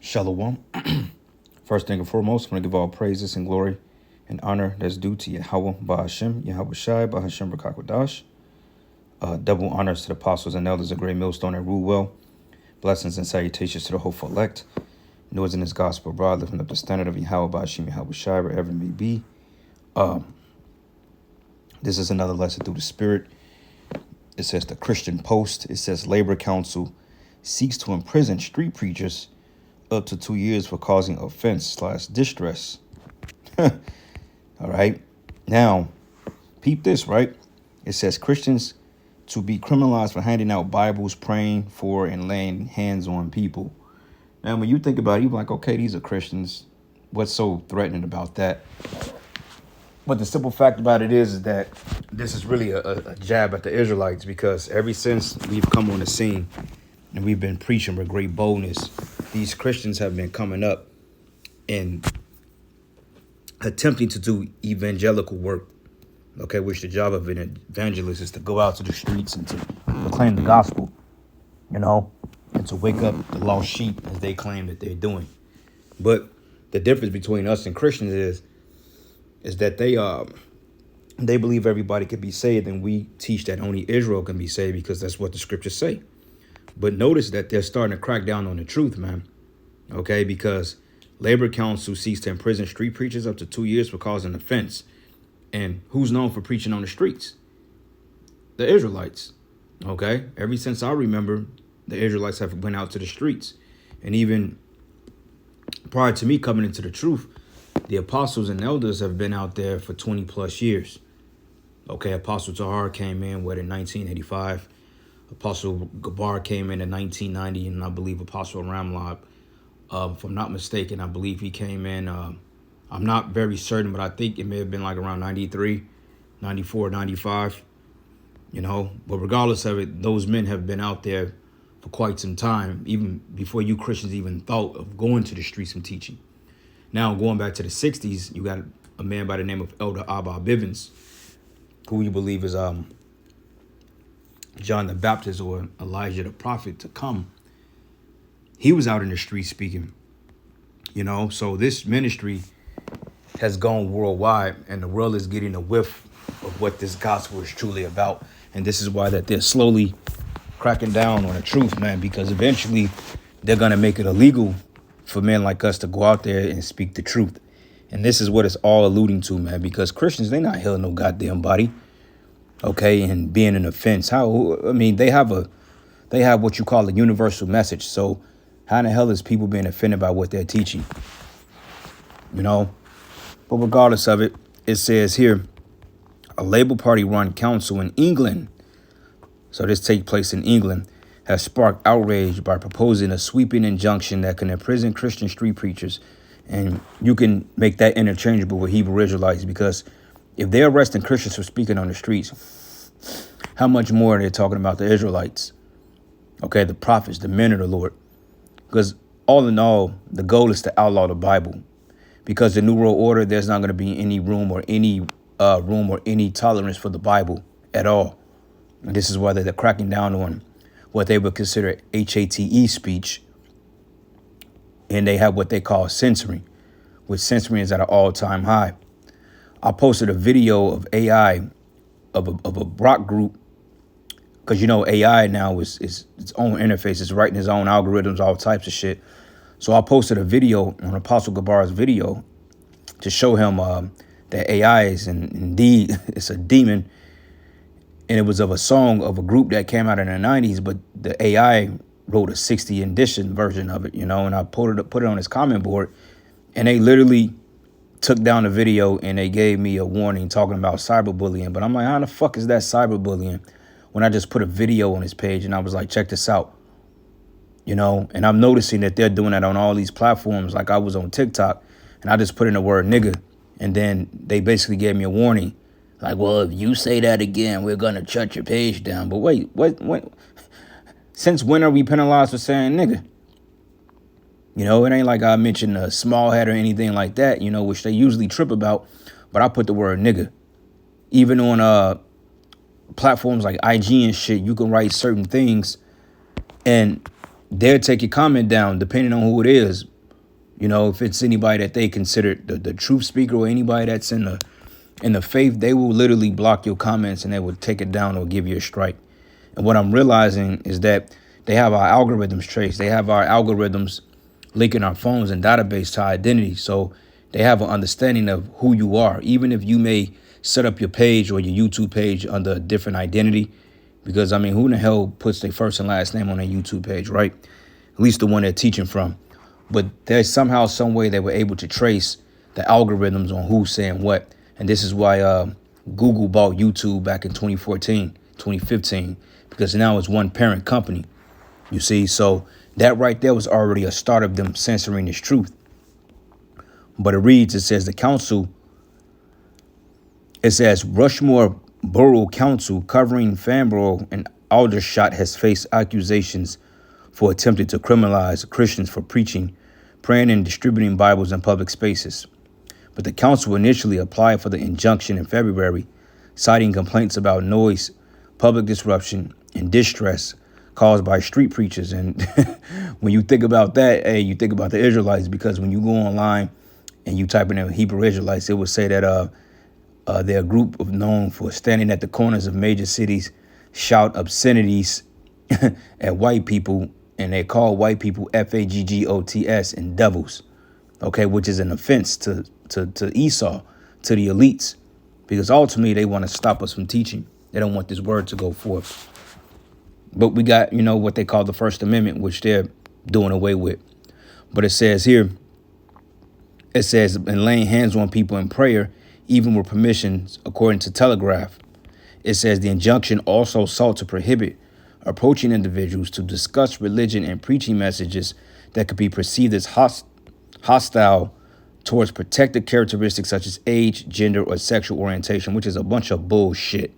Shalom. First thing and foremost, I want to give all praises and glory and honor that's due to Yahweh Ba'ashem, Yahweh Shai, Ba'ashem B'Kakwadash. Double honors to the apostles and elders of Great Millstone and rule well. Blessings and salutations to the hopeful elect. Noise in this gospel abroad, lifting up the standard of Yahweh Ba'ashem, Yahweh Shai, wherever it may be. This is another lesson through the Spirit. It says the Christian Post. It says Labor Council seeks to imprison street preachers up to 2 years for causing offense/distress. All right. Now, peep this, right? It says Christians to be criminalized for handing out Bibles, praying for, and laying hands on people. Now, when you think about it, you're like, okay, these are Christians. What's so threatening about that? But the simple fact about it is that this is really a jab at the Israelites, because ever since we've come on the scene and we've been preaching with great boldness, these Christians have been coming up and attempting to do evangelical work, okay, which the job of an evangelist is to go out to the streets and to proclaim the gospel, and to wake up the lost sheep, as they claim that they're doing. But the difference between us and Christians is that they believe everybody can be saved, and we teach that only Israel can be saved because that's what the scriptures say. But notice that they're starting to crack down on the truth, man. Okay, because Labor Council seeks to imprison street preachers up to 2 years for causing offense. And who's known for preaching on the streets? The Israelites. Okay, ever since I remember, the Israelites have went out to the streets. And even prior to me coming into the truth, the apostles and elders have been out there for 20 plus years. Okay, Apostle Tahar came in, in 1985. Apostle Gabar came in 1990, and I believe Apostle Ramlab, if I'm not mistaken, I believe he came in, I'm not very certain, but I think it may have been like around 93, 94, 95, But regardless of it, those men have been out there for quite some time, even before you Christians even thought of going to the streets and teaching. Now, going back to the 60s, you got a man by the name of Elder Abba Bivens, who you believe is John the Baptist or Elijah the prophet to come. He was out in the street speaking, so this ministry has gone worldwide, and the world is getting a whiff of what this gospel is truly about. And this is why that they're slowly cracking down on the truth, man, because eventually they're going to make it illegal for men like us to go out there and speak the truth. And this is what it's all alluding to, man, because Christians, they're not healing no goddamn body. Okay, and being an offense. They have what you call a universal message. So how in the hell is people being offended by what they're teaching? But regardless of it, it says here, a Labour Party run council in England, so this takes place in England, has sparked outrage by proposing a sweeping injunction that can imprison Christian street preachers. And you can make that interchangeable with Hebrew Israelites, because if they're arresting Christians for speaking on the streets, how much more are they talking about the Israelites? Okay, the prophets, the men of the Lord. Because all in all, the goal is to outlaw the Bible. Because the New World Order, there's not going to be any room or any tolerance for the Bible at all. And this is why they're cracking down on what they would consider HATE speech. And they have what they call censoring, which censoring is at an all-time high. I posted a video of AI of a rock group, because AI now is its own interface. It's writing its own algorithms, all types of shit. So I posted a video on Apostle Gabar's video to show him that AI is indeed it's a demon, and it was of a song of a group that came out in the 90s, but the AI wrote a 60 edition version of it, and I put it on his comment board, and they literally took down the video and they gave me a warning talking about cyberbullying. But I'm like, how the fuck is that cyberbullying when I just put a video on his page and I was like, check this out, and I'm noticing that they're doing that on all these platforms. Like I was on TikTok and I just put in the word nigga, and then they basically gave me a warning. Like, well, if you say that again, we're going to shut your page down. But wait, what? Since when are we penalized for saying nigga? It ain't like I mentioned a small head or anything like that, which they usually trip about. But I put the word nigga. Even on platforms like IG and shit, you can write certain things and they'll take your comment down depending on who it is. You know, if it's anybody that they consider the truth speaker or anybody that's in the faith, they will literally block your comments and they will take it down or give you a strike. And what I'm realizing is that they have our algorithms traced. They have our algorithms linking our phones and database to our identity. So they have an understanding of who you are, even if you may set up your page or your YouTube page under a different identity. Because, I mean, who in the hell puts their first and last name on their YouTube page, right? At least the one they're teaching from. But there's somehow, some way they were able to trace the algorithms on who's saying what. And this is why Google bought YouTube back in 2014, 2015, because now it's one parent company. You see, so that right there was already a start of them censoring this truth. But it reads, it says the council, it says Rushmore Borough Council covering Farnborough and Aldershot has faced accusations for attempting to criminalize Christians for preaching, praying, and distributing Bibles in public spaces. But the council initially applied for the injunction in February, citing complaints about noise, public disruption, and distress caused by street preachers. And when you think about that, hey, you think about the Israelites, because when you go online and you type in Hebrew Israelites, it would say that they're a group of known for standing at the corners of major cities, shout obscenities at white people, and they call white people Faggots and devils, okay, which is an offense to Esau, to the elites, because ultimately they want to stop us from teaching. They don't want this word to go forth. But we got, you know, what they call the First Amendment, which they're doing away with. But it says here, it says, and laying hands on people in prayer, even with permissions, according to Telegraph. It says the injunction also sought to prohibit approaching individuals to discuss religion and preaching messages that could be perceived as hostile towards protected characteristics such as age, gender, or sexual orientation, which is a bunch of bullshit.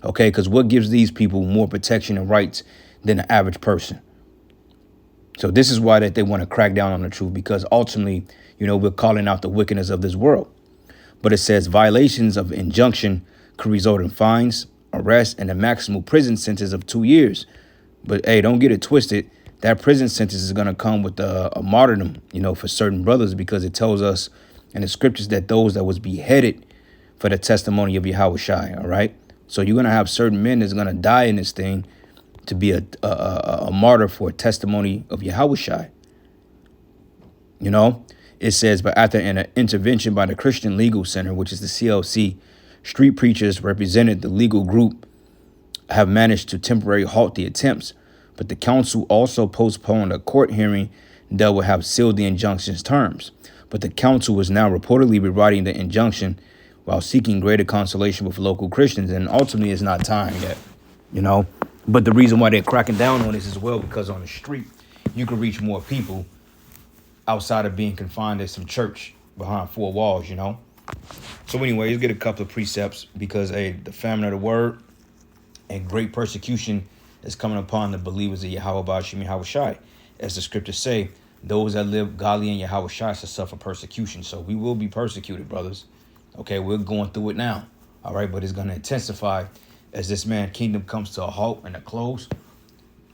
Okay, because what gives these people more protection and rights than the average person? So this is why that they want to crack down on the truth, because ultimately, you know, we're calling out the wickedness of this world. But it says violations of injunction could result in fines, arrest, and a maximal prison sentence of 2 years. But hey, don't get it twisted. That prison sentence is going to come with a martyrdom, you know, for certain brothers, because it tells us in the scriptures that those that was beheaded for the testimony of Yahweh Shai, all right? So you're going to have certain men that's going to die in this thing to be a martyr for a testimony of Yahweh Shai. You know, it says, but after an intervention by the Christian Legal Center, which is the CLC, street preachers represented the legal group have managed to temporarily halt the attempts. But the council also postponed a court hearing that would have sealed the injunction's terms. But the council is now reportedly rewriting the injunction while seeking greater consolation with local Christians. And ultimately, it's not time yet, you know. But the reason why they're cracking down on this as well, because on the street, you can reach more people outside of being confined to some church behind four walls, you know. So anyway, let's get a couple of precepts, because the famine of the word and great persecution is coming upon the believers of Yahweh Bashim Yahweh Shai. As the scriptures say, those that live godly in Yahweh Shai shall suffer persecution. So we will be persecuted, brothers. Okay, we're going through it now. All right, but it's going to intensify as this kingdom comes to a halt and a close.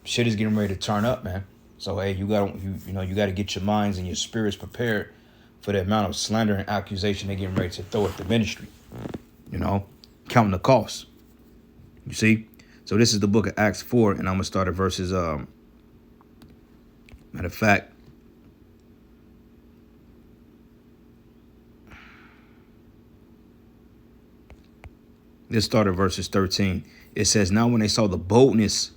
Shit is getting ready to turn up, man. So hey, you got to get your minds and your spirits prepared for the amount of slander and accusation they're getting ready to throw at the ministry. You know, counting the cost. You see? So this is the book of Acts 4, and I'm going to start at verses, matter of fact, let's start at verses 13. It says, now when they saw the boldness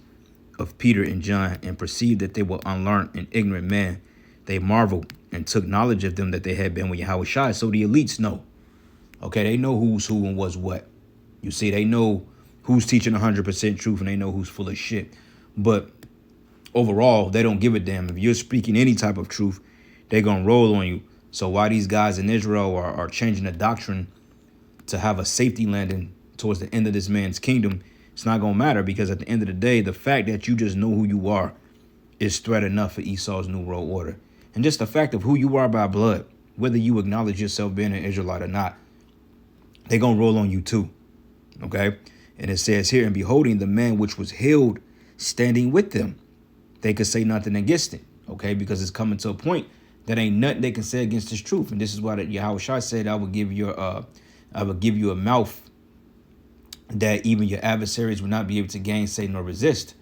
of Peter and John and perceived that they were unlearned and ignorant men, they marveled and took knowledge of them that they had been with Yahweh Shai. So the elites know. Okay, they know who's who and what's what. You see, they know who's teaching 100% truth, and they know who's full of shit. But overall, they don't give a damn. If you're speaking any type of truth, they're going to roll on you. So why these guys in Israel are changing the doctrine to have a safety landing towards the end of this man's kingdom, it's not going to matter, because at the end of the day, the fact that you just know who you are is threat enough for Esau's New World Order. And just the fact of who you are by blood, whether you acknowledge yourself being an Israelite or not, they're going to roll on you too. Okay? And it says here, and beholding the man which was healed standing with them, they could say nothing against it. Okay? Because it's coming to a point That ain't nothing they can say against this truth. And this is why Yahweh Shai said, I will give you a mouth that even your adversaries will not be able to gainsay nor resist.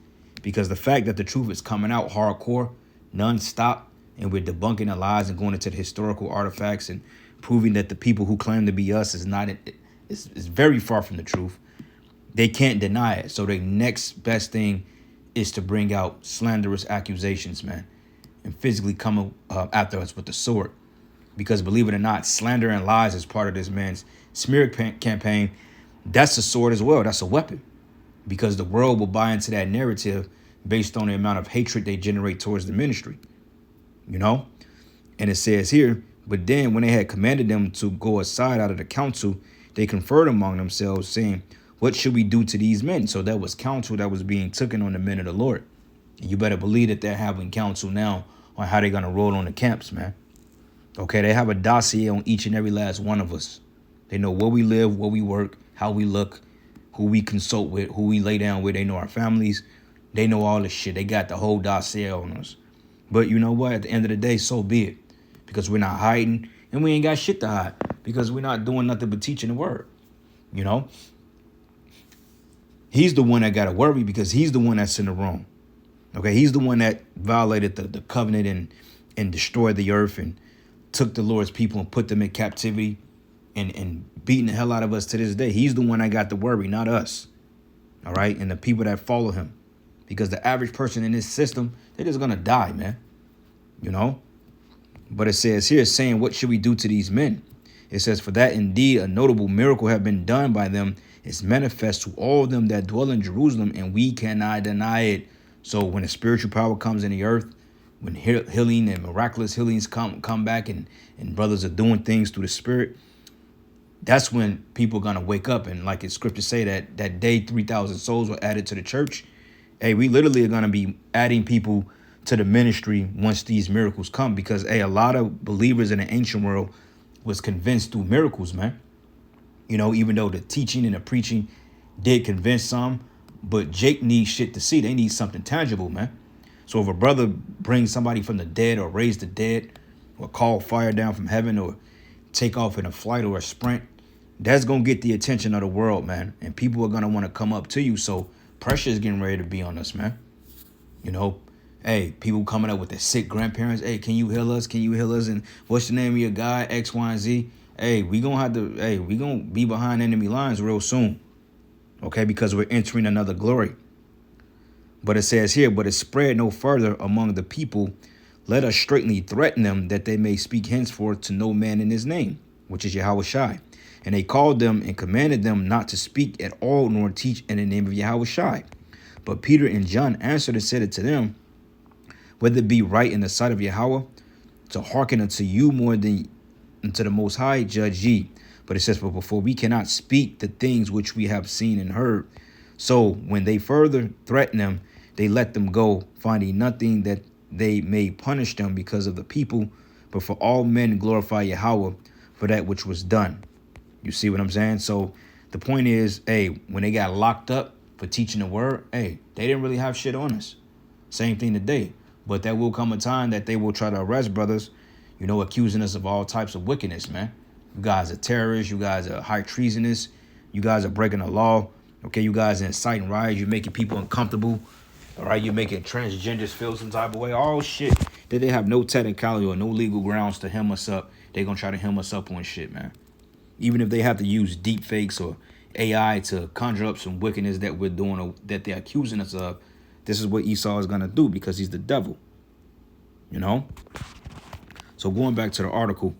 Because the fact that the truth is coming out hardcore, non-stop, and we're debunking the lies and going into the historical artifacts and proving that the people who claim to be us is very far from the truth. They can't deny it. So the next best thing is to bring out slanderous accusations, man, and physically come after us with the sword. Because believe it or not, slander and lies is part of this man's smear campaign. That's a sword as well. That's a weapon. Because the world will buy into that narrative based on the amount of hatred they generate towards the ministry. You know? And it says here, but then when they had commanded them to go aside out of the council, they conferred among themselves, saying, what should we do to these men? So that was counsel that was being taken on the men of the Lord. And you better believe that they're having counsel now on how they're going to roll on the camps, man. Okay, they have a dossier on each and every last one of us. They know where we live, where we work, how we look, who we consult with, who we lay down with. They know our families. They know all this shit. They got the whole dossier on us. But you know what? At the end of the day, so be it. Because we're not hiding and we ain't got shit to hide. Because we're not doing nothing but teaching the word. You know? He's the one that got to worry because he's the one that's in the wrong. Okay? He's the one that violated the covenant and destroyed the earth and took the Lord's people and put them in captivity and beating the hell out of us to this day. He's the one that got to worry, not us. All right? And the people that follow him. Because the average person in this system, they're just going to die, man. You know? But it says here, saying, what should we do to these men? It says, for that indeed a notable miracle have been done by them. It's manifest to all them that dwell in Jerusalem, and we cannot deny it. So when the spiritual power comes in the earth, when healing and miraculous healings come back and brothers are doing things through the spirit, that's when people are going to wake up. And like it's scripture say that day 3,000 souls were added to the church. Hey, we literally are going to be adding people to the ministry once these miracles come. Because, hey, a lot of believers in the ancient world was convinced through miracles, man. You know, even though the teaching and the preaching did convince some, but Jake needs shit to see. They need something tangible, man. So if a brother brings somebody from the dead or raise the dead or call fire down from heaven or take off in a flight or a sprint, that's going to get the attention of the world, man. And people are going to want to come up to you. So pressure is getting ready to be on us, man. You know, hey, people coming up with their sick grandparents. Hey, can you heal us? Can you heal us? And what's the name of your guy? X, Y, and Z. Hey, we going to be behind enemy lines real soon. Okay, because we're entering another glory. But it says here, but it spread no further among the people. Let us straightly threaten them that they may speak henceforth to no man in his name, which is Yahweh Shai. And they called them and commanded them not to speak at all, nor teach in the name of Yahweh Shai. But Peter and John answered and said it to them, whether it be right in the sight of Yahweh to hearken unto you more than unto the Most High, judge ye. But it says, but before we cannot speak the things which we have seen and heard. So when they further threatened them, they let them go, finding nothing that they may punish them because of the people, but for all men glorify Yahweh for that which was done. You see what I'm saying? So the point is, hey, when they got locked up for teaching the word, hey, they didn't really have shit on us. Same thing today. But there will come a time that they will try to arrest brothers, you know, accusing us of all types of wickedness, man. You guys are terrorists. You guys are high treasonous. You guys are breaking the law. Okay, you guys are inciting riots. You're making people uncomfortable. All right, you're making transgenders feel some type of way. All shit that they have no technicality or no legal grounds to hem us up. They're going to try to hem us up on shit, man. Even if they have to use deep fakes or AI to conjure up some wickedness that we're doing or that they're accusing us of, this is what Esau is going to do because he's the devil, you know? So going back to the article,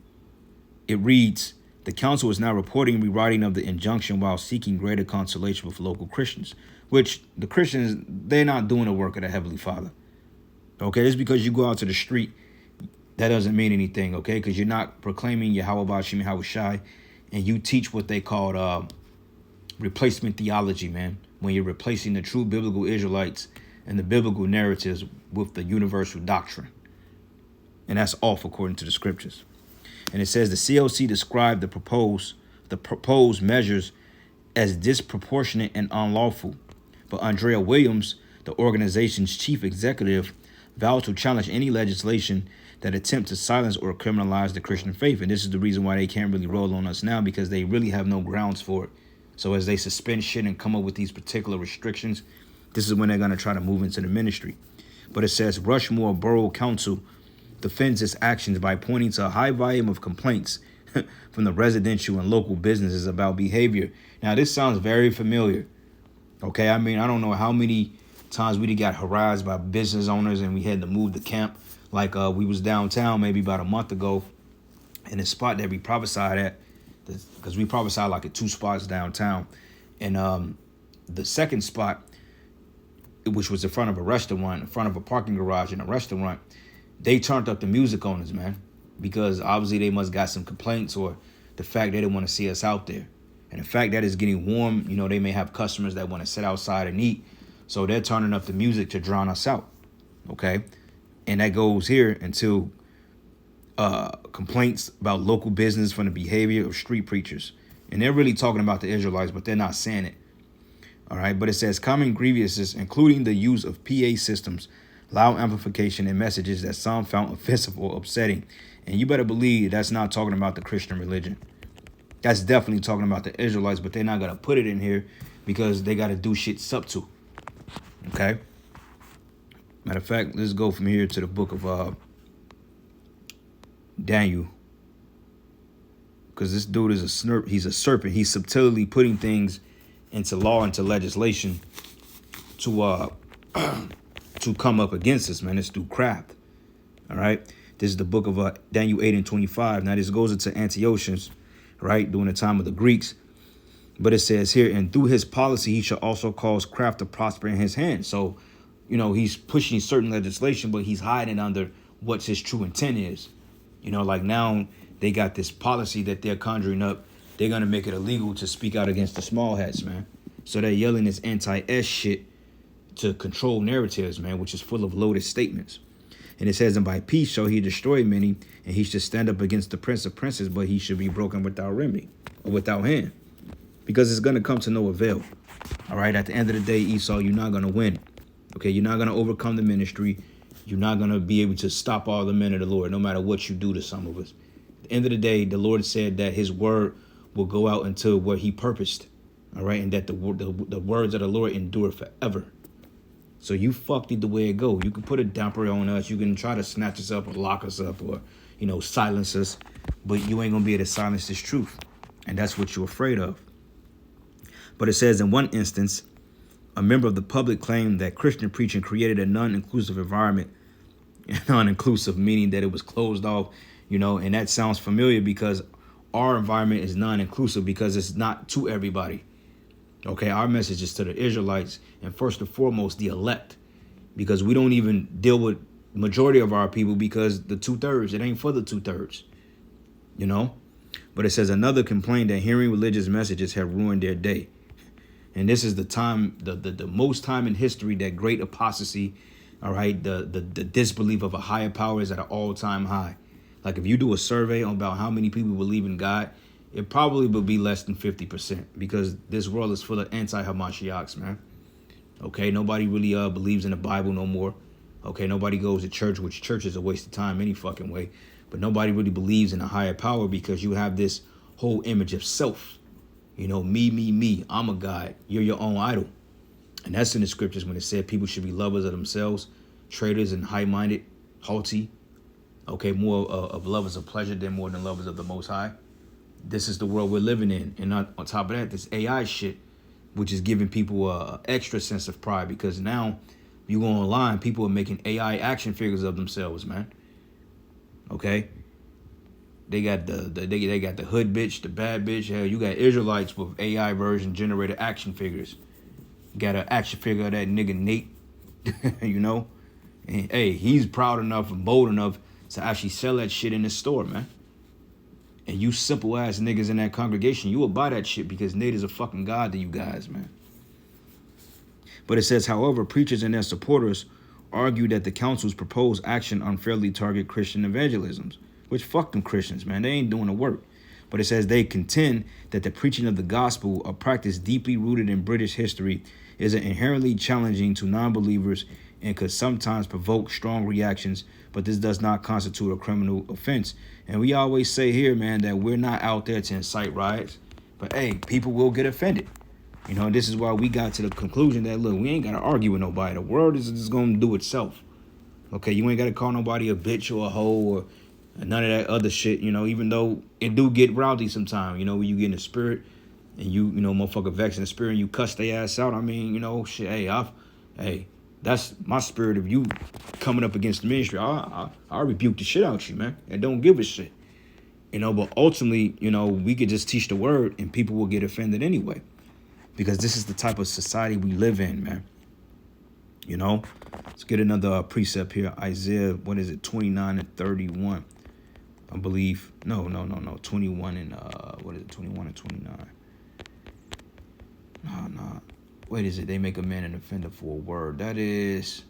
it reads, the council is now reporting and rewriting of the injunction while seeking greater consolation with local Christians, which the Christians, they're not doing the work of the Heavenly Father. Okay, just because you go out to the street, that doesn't mean anything, okay? Because you're not proclaiming Yahweh Bashim Yahweh Shai, and you teach what they call replacement theology, man, when you're replacing the true biblical Israelites and the biblical narratives with the universal doctrine. And that's off according to the scriptures. And it says the CLC described the proposed measures as disproportionate and unlawful. But Andrea Williams, the organization's chief executive, vowed to challenge any legislation that attempt to silence or criminalize the Christian faith. And this is the reason why they can't really roll on us now, because they really have no grounds for it. So as they suspend shit and come up with these particular restrictions, this is when they're going to try to move into the ministry. But it says Rushmore Borough Council defends its actions by pointing to a high volume of complaints from the residential and local businesses about behavior. Now, this sounds very familiar. Okay, I mean, I don't know how many times we got harassed by business owners and we had to move the camp. Like we was downtown maybe about a month ago in a spot that we prophesied at, because we prophesied like at 2 spots downtown. And the second spot, which was in front of a restaurant, in front of a parking garage in a restaurant, they turned up the music on us, man, because obviously they must got some complaints, or the fact they didn't want to see us out there. And the fact that it's getting warm, you know, they may have customers that want to sit outside and eat. So they're turning up the music to drown us out. Okay. And that goes here until complaints about local business from the behavior of street preachers. And they're really talking about the Israelites, but they're not saying it. All right. But it says common grievances, including the use of PA systems, loud amplification, and messages that some found offensive or upsetting. And you better believe that's not talking about the Christian religion. That's definitely talking about the Israelites, but they're not going to put it in here because they got to do shit subtle. Okay. Matter of fact, let's go from here to the book of Daniel. Because this dude is a snurp. He's a serpent. He's subtly putting things into law, into legislation to come up against us, man. It's through craft. All right. This is the book of Daniel 8:25. Now this goes into Antiochus, right, during the time of the Greeks. But it says here, and through his policy, he shall also cause craft to prosper in his hand. So, you know, he's pushing certain legislation, but he's hiding under what his true intent is. You know, like now they got this policy that they're conjuring up. They're going to make it illegal to speak out against the small hats, man. So they're yelling this anti-S shit to control narratives, man, which is full of loaded statements. And it says, and by peace shall he destroy many, and he should stand up against the prince of princes, but he should be broken without remedy, or without hand, because it's going to come to no avail. All right, at the end of the day, Esau, you're not going to win. Okay, you're not going to overcome the ministry. You're not going to be able to stop all the men of the Lord, no matter what you do to some of us. At the end of the day, the Lord said that his word will go out until what he purposed. All right, and that the words of the Lord endure forever. So you fucked it the way it go. You can put a damper on us. You can try to snatch us up or lock us up or, you know, silence us. But you ain't going to be able to silence this truth. And that's what you're afraid of. But it says in one instance, a member of the public claimed that Christian preaching created a non-inclusive environment. Non-inclusive meaning that it was closed off, you know, and that sounds familiar because our environment is non-inclusive because it's not to everybody. Okay, our message is to the Israelites and first and foremost the elect, because we don't even deal with majority of our people because the 2/3, it ain't for the 2/3, you know. But it says another complained that hearing religious messages have ruined their day. And this is the time, the most time in history that great apostasy, all right, the disbelief of a higher power is at an all-time high. Like if you do a survey on about how many people believe in God, it probably will be less than 50% because this world is full of anti-Hamashiachs, man. Okay, nobody really believes in the Bible no more. Okay, nobody goes to church, which church is a waste of time any fucking way. But nobody really believes in a higher power because you have this whole image of self. You know, me, I'm a God. You're your own idol. And that's in the scriptures when it said people should be lovers of themselves, traitors and high-minded, haughty. Okay, more of lovers of pleasure than more than lovers of the Most High. This is the world we're living in. And on top of that, this AI shit, which is giving people a extra sense of pride because now you go online, people are making AI action figures of themselves, man. Okay? They got they got the hood bitch, the bad bitch. Hell, you got Israelites with AI version generated action figures. You got an action figure of that nigga Nate, you know? And hey, he's proud enough and bold enough to actually sell that shit in the store, man. And you simple ass niggas in that congregation, you will buy that shit because Nate is a fucking god to you guys, man. But it says, however, preachers and their supporters argue that the council's proposed action unfairly target Christian evangelisms, which fuck them Christians, man. They ain't doing the work. But it says they contend that the preaching of the gospel, a practice deeply rooted in British history, is inherently challenging to non-believers and could sometimes provoke strong reactions, but this does not constitute a criminal offense. And we always say here, man, that we're not out there to incite riots, but hey, people will get offended. You know, and this is why we got to the conclusion that, look, we ain't got to argue with nobody. The world is just going to do itself. Okay, you ain't got to call nobody a bitch or a hoe or none of that other shit, you know, even though it do get rowdy sometimes, you know, when you get in the spirit and you know, motherfucker vex in the spirit and you cuss their ass out. I mean, you know, shit, hey, that's my spirit of you coming up against the ministry. I rebuke the shit out you, man, and don't give a shit. You know, but ultimately, you know, we could just teach the word and people will get offended anyway. Because this is the type of society we live in, man. You know? Let's get another precept here. Isaiah, 29 and 31. I believe. No. 21 and, 21 and 29. No. Wait, is it? They make a man an offender for a word. That is...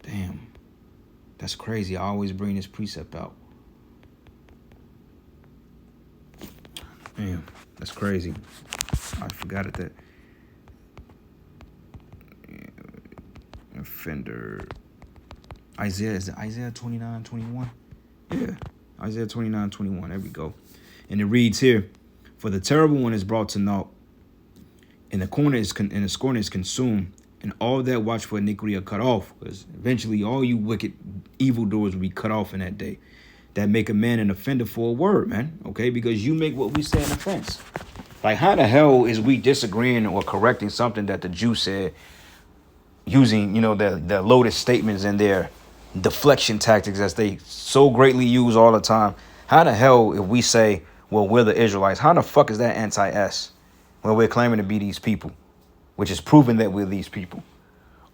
Damn. That's crazy. I always bring this precept out. Damn. That's crazy. I forgot it. That offender. Isaiah, is it Isaiah 29:21? Yeah, Isaiah 29:21. There we go. And it reads here, "For the terrible one is brought to naught, and the scorn is consumed, and all that watch for iniquity are cut off." Because eventually, all you wicked evildoers will be cut off in that day. That make a man an offender for a word, man. Okay, because you make what we say an offense. Like, how the hell is we disagreeing or correcting something that the Jew said using, you know, their loaded statements and their deflection tactics as they so greatly use all the time? How the hell, if we say, well, we're the Israelites, how the fuck is that anti-S when we're claiming to be these people, which is proving that we're these people?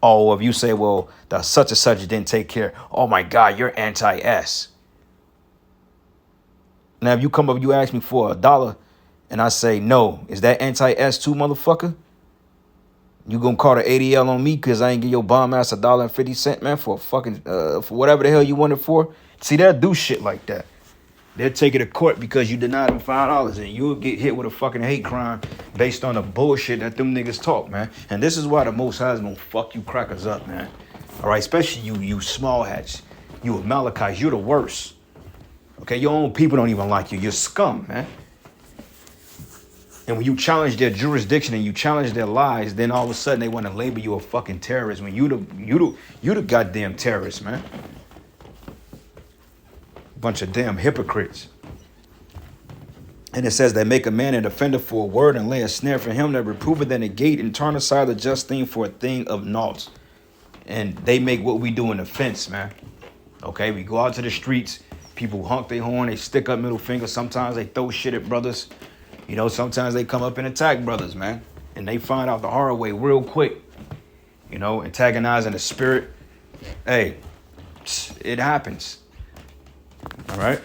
Oh, if you say, well, the such and such didn't take care, oh my God, you're anti-S. Now, if you come up, you ask me for $1, and I say, no, is that anti-S too, motherfucker? You gonna call the ADL on me because I ain't give your bomb ass $1.50, man, for fucking, for whatever the hell you want it for? See, they'll do shit like that. They'll take it to court because you denied them $5, and you'll get hit with a fucking hate crime based on the bullshit that them niggas talk, man. And this is why the Most High is gonna fuck you crackers up, man. All right, especially you small hats, you Amalekites, you're the worst. Okay, your own people don't even like you. You're scum, man. And when you challenge their jurisdiction and you challenge their lies, then all of a sudden they want to label you a fucking terrorist when you the goddamn terrorist, man. Bunch of damn hypocrites. And it says they make a man an offender for a word and lay a snare for him that reproveth and negate and turn aside the just thing for a thing of naught. And they make what we do an offense, man. Okay, we go out to the streets. People honk their horn, they stick up middle finger. Sometimes they throw shit at brothers. You know, sometimes they come up and attack brothers, man. And they find out the hard way real quick. You know, antagonizing the spirit. Hey, it happens. All right?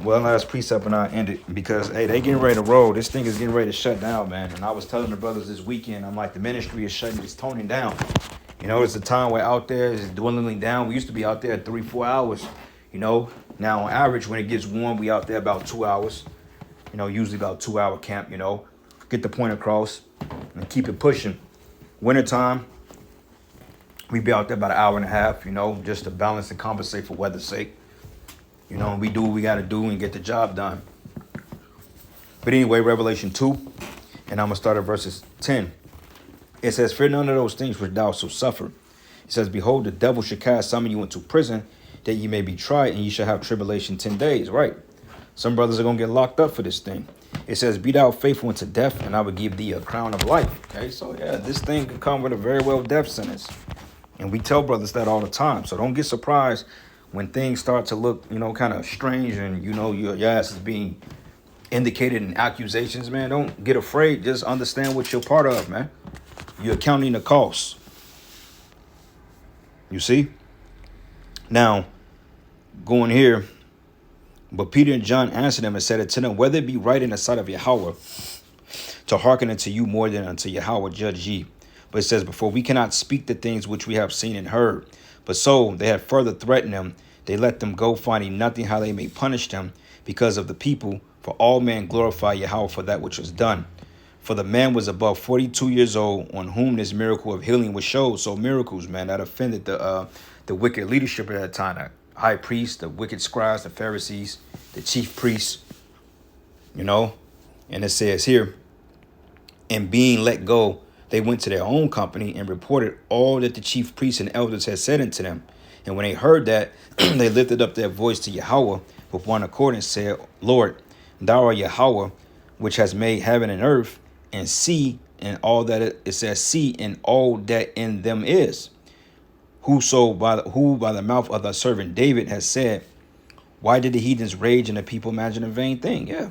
Well, last precept and I end it because, hey, they getting ready to roll. This thing is getting ready to shut down, man. And I was telling the brothers this weekend, I'm like, the ministry is it's toning down. You know, it's a time where out there is dwindling down. We used to be out there 3-4 hours. You know, now on average, when it gets warm, we out there about 2 hours. You know, usually about 2 hour camp, you know, get the point across and keep it pushing. Wintertime, we be out there about 1.5 hours, you know, just to balance and compensate for weather's sake. You know, and we do what we got to do and get the job done. But anyway, Revelation 2, and I'm going to start at verses 10. It says, "Fear none of those things which thou shalt suffer." It says, "Behold, the devil shall cast some of you into prison, that ye may be tried, and ye shall have tribulation 10 days. Right. Some brothers are going to get locked up for this thing. It says, "Be thou faithful unto death, and I will give thee a crown of life." Okay, so yeah, this thing could come with a very well death sentence. And we tell brothers that all the time. So don't get surprised when things start to look, you know, kind of strange and, you know, your ass is being indicated in accusations, man. Don't get afraid. Just understand what you're part of, man. You're counting the costs. You see? Now, going here, but Peter and John answered them and said unto them, "Whether it be right in the sight of Yahweh to hearken unto you more than unto Yahweh, judge ye." But it says, "Before we cannot speak the things which we have seen and heard." But so they had further threatened them. They let them go, finding nothing how they may punish them because of the people. For all men glorify Yahweh for that which was done. For the man was above 42 years old, on whom this miracle of healing was showed. So miracles, man, that offended the wicked leadership at that time. The high priests, the wicked scribes, the Pharisees, the chief priests, you know. And it says here, and being let go, they went to their own company and reported all that the chief priests and elders had said unto them. And when they heard that, they lifted up their voice to Yahweh with one accord and said, Lord, thou art Yahweh, which has made heaven and earth, and sea, and all that it says, sea, and all that in them is. Who by the mouth of thy servant David has said, why did the heathens rage and the people imagine a vain thing? Yeah.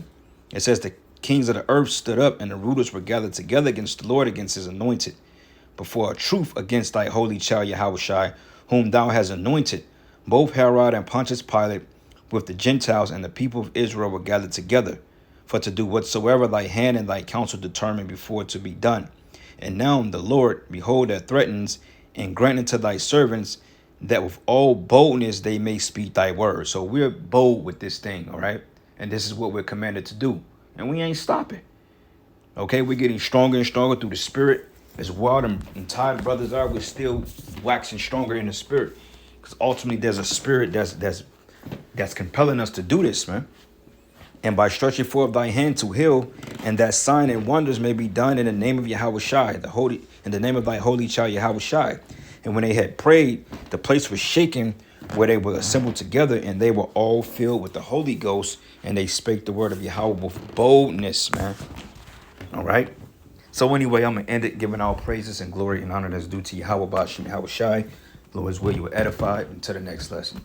It says the kings of the earth stood up and the rulers were gathered together against the Lord, against his anointed, before a truth against thy holy child Yahushai, whom thou hast anointed. Both Herod and Pontius Pilate with the Gentiles and the people of Israel were gathered together, for to do whatsoever thy hand and thy counsel determined before to be done. And now the Lord, behold, that threatens, and grant unto thy servants that with all boldness they may speak thy word. So we're bold with this thing, all right? And this is what we're commanded to do. And we ain't stopping. Okay, we're getting stronger and stronger through the spirit. As wild and tired brothers are, we're still waxing stronger in the spirit. Because ultimately there's a spirit that's compelling us to do this, man. And by stretching forth thy hand to heal, and that sign and wonders may be done in the name of Yahushai, in the name of thy holy child Yahushai. And when they had prayed, the place was shaken where they were assembled together, and they were all filled with the Holy Ghost, and they spake the word of Yahweh with boldness, man. All right. So anyway, I'm going to end it giving all praises and glory and honor that's due to Yahweh Bashim Yahushai. Lord's will you were edified. Until the next lesson.